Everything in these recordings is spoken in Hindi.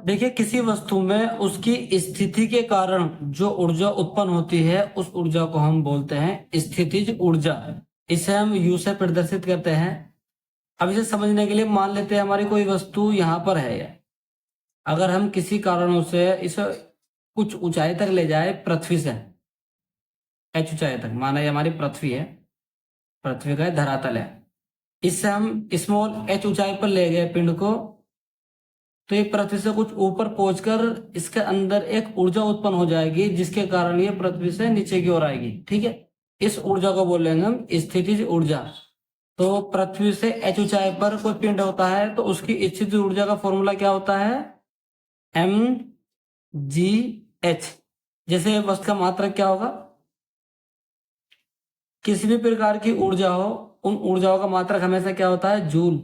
देखिए, किसी वस्तु में उसकी स्थिति के कारण जो ऊर्जा उत्पन्न होती है उस ऊर्जा को हम बोलते हैं स्थितिज ऊर्जा। इसे हम यू से प्रदर्शित करते हैं। अब इसे समझने के लिए मान लेते हैं हमारी कोई वस्तु यहाँ पर है। अगर हम किसी कारणों से इसे कुछ ऊंचाई तक ले जाए, पृथ्वी से h ऊंचाई तक, माना ये हमारी पृथ्वी है, पृथ्वी का धरातल है, इससे हम स्मॉल h ऊंचाई पर ले गए पिंड को, तो ये पृथ्वी से कुछ ऊपर पहुंचकर इसके अंदर एक ऊर्जा उत्पन्न हो जाएगी जिसके कारण ये पृथ्वी से नीचे की ओर आएगी। ठीक है, इस ऊर्जा को बोलेंगे हम स्थितिज ऊर्जा। तो पृथ्वी से h ऊंचाई पर कोई पिंड होता है तो उसकी स्थितिज ऊर्जा का फॉर्मूला क्या होता है? mgh। जैसे वस्तु का मात्रक क्या होगा? किसी भी प्रकार की ऊर्जा हो, उन ऊर्जाओं का मात्रक हमेशा क्या होता है? जूल।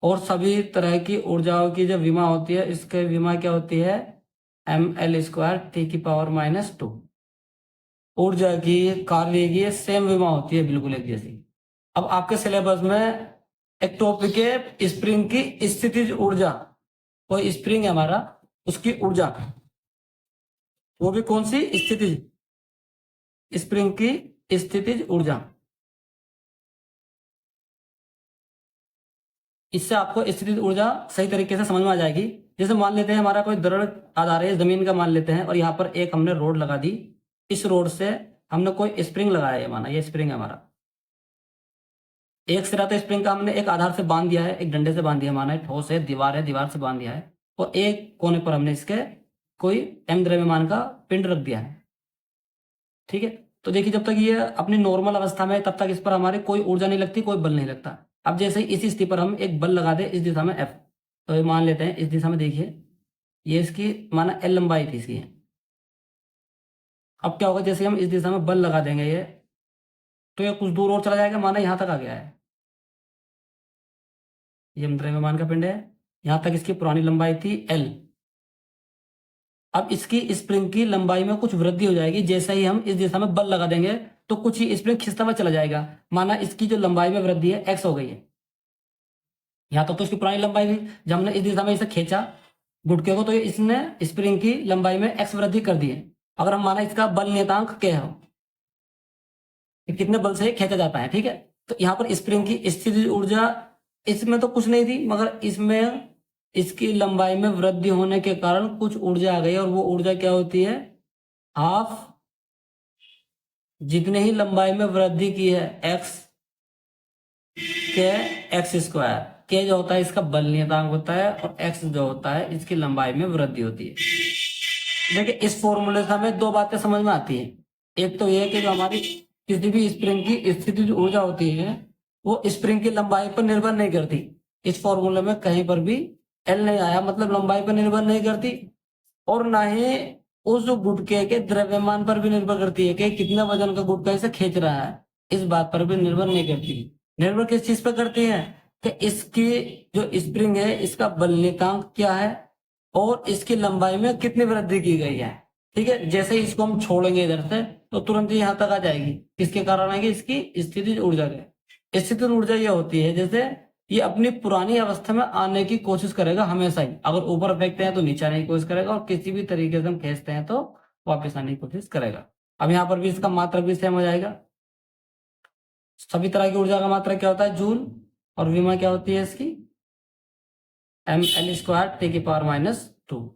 और सभी तरह की ऊर्जाओं की जो विमा होती है, इसके विमा क्या होती है? ml² T⁻²। ऊर्जा की, कार्य की सेम विमा होती है, बिल्कुल एक जैसी। अब आपके सिलेबस में एक टॉपिक है स्प्रिंग की स्थितिज ऊर्जा। कोई स्प्रिंग है हमारा, उसकी ऊर्जा, वो भी कौन सी? स्थितिज, स्प्रिंग की स्थितिज ऊर्जा। इससे आपको स्थितिज ऊर्जा सही तरीके से समझ में आ जाएगी। जैसे मान लेते हैं हमारा कोई दृढ़ आधार है, जमीन का मान लेते हैं, और यहाँ पर एक हमने रोड लगा दी। इस रोड से हमने कोई स्प्रिंग लगाया है, माना ये स्प्रिंग है हमारा। एक सिरा तो स्प्रिंग का हमने एक आधार से बांध दिया है, एक डंडे से बांध दिया, माना है ठोस है, दीवार है, दीवार से बांध दिया है, और एक कोने पर हमने इसके कोई m द्रव्यमान का पिंड रख दिया है। ठीक है, तो देखिए जब तक ये अपनी नॉर्मल अवस्था में, तब तक इस पर हमारी कोई ऊर्जा नहीं लगती, कोई बल नहीं लगता। अब जैसे ही इसी स्थिति पर हम एक बल लगा दें इस दिशा में F, तो ये मान लेते हैं इस दिशा में, देखिए ये इसकी माना L लंबाई थी इसकी। अब क्या होगा? जैसे हम इस दिशा में बल लगा देंगे ये, तो ये कुछ दूर और चला जाएगा, माना यहाँ तक आ गया है, ये द्रव्यमान का पिंड है, यहाँ तक इसकी पुरानी लंबाई थी L। अब इसकी स्प्रिंग की लंबाई में कुछ वृद्धि हो जाएगी, जैसे ही हम इस दिशा में बल लगा देंगे तो कुछ ही स्प्रिंग खिंचता हुआ चला जाएगा, माना इसकी जो लंबाई में वृद्धि है x हो गई है। यहाँ तक तो इसकी पुरानी लंबाई थी, जब हमने इस दिशा में इसे खींचा गुटके को, तो ये इसने स्प्रिंग की लंबाई में x वृद्धि कर दी है। अगर हम माना इसका बल नियतांक क्या हो, कितने बल से खींचा जाता है, ठीक है, तो यहाँ पर स्प्रिंग की स्थितिज ऊर्जा, इसमें तो कुछ नहीं थी, मगर इसमें इसकी लंबाई में वृद्धि होने के कारण कुछ ऊर्जा आ गई, और वो ऊर्जा क्या होती है? हाफ, जितने ही लंबाई में वृद्धि की है x के x², के जो होता है इसका बल नियतांक होता है, और x जो होता है इसकी लंबाई में वृद्धि होती है। देखिए इस फॉर्मूले से हमें दो बातें समझ में आती है। एक तो यह कि जो हमारी किसी भी स्प्रिंग की स्थितिज ऊर्जा होती है वो स्प्रिंग की लंबाई पर निर्भर नहीं करती। इस फॉर्मूले में कहीं पर भी L नहीं आया, मतलब लंबाई पर निर्भर नहीं करती, और ना ही उस गुटके के द्रव्यमान पर भी निर्भर करती है कि कितना वजन का गुटका इसे खींच रहा है, इस बात पर भी निर्भर नहीं करती। निर्भर किस चीज पर करती है? कि इसकी जो स्प्रिंग है इसका बल नियतांक क्या है और इसकी लंबाई में कितनी वृद्धि की गई है। ठीक है, जैसे ही इसको हम छोड़ेंगे इधर से तो तुरंत ही यहाँ तक आ जाएगी। किसके कारण आएगी? इसकी स्थितिज ऊर्जा के। स्थितिज ऊर्जा ये होती है जैसे ये अपनी पुरानी अवस्था में आने की कोशिश करेगा हमेशा ही। अगर ऊपर फेंकते हैं तो नीचे आने की कोशिश करेगा, और किसी भी तरीके से हम खींचते हैं तो वापस आने की कोशिश करेगा। अब यहाँ पर भी इसका मात्रक भी सेम हो जाएगा। सभी तरह की ऊर्जा का मात्रक क्या होता है? जूल। और विमा क्या होती है इसकी? ml² T⁻²।